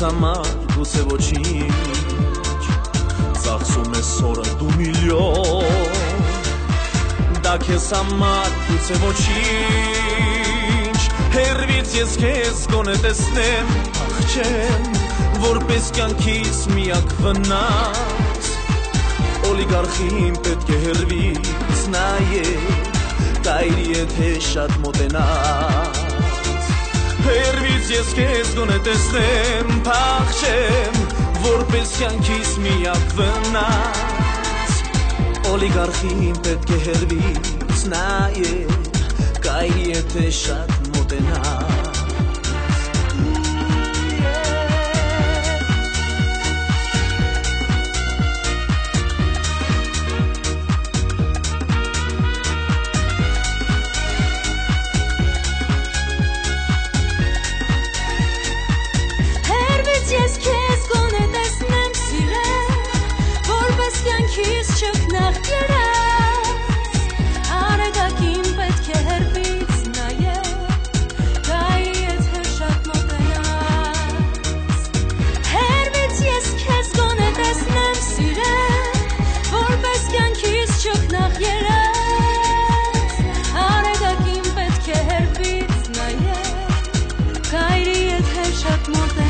Համար գուցե ոչինչ ծախսում ես օրը դու միլիոն դա քեզ համար գուցե ոչինչ հեռվից ես քեզ գոնե տեսնեմ աղջեմ որպես կյանքիս միակ վնաս օլիգարխին պետք է հեռվից նայել կայրի եթե շատ մոտենաս Հերվից ես քեզ գոնե տեսնեմ, փախչեմ, որպես կյանքիս միակ վնաս Օլիգարխին պետք է հերվից նայել, կայրի եթե շատ մոտենաս More than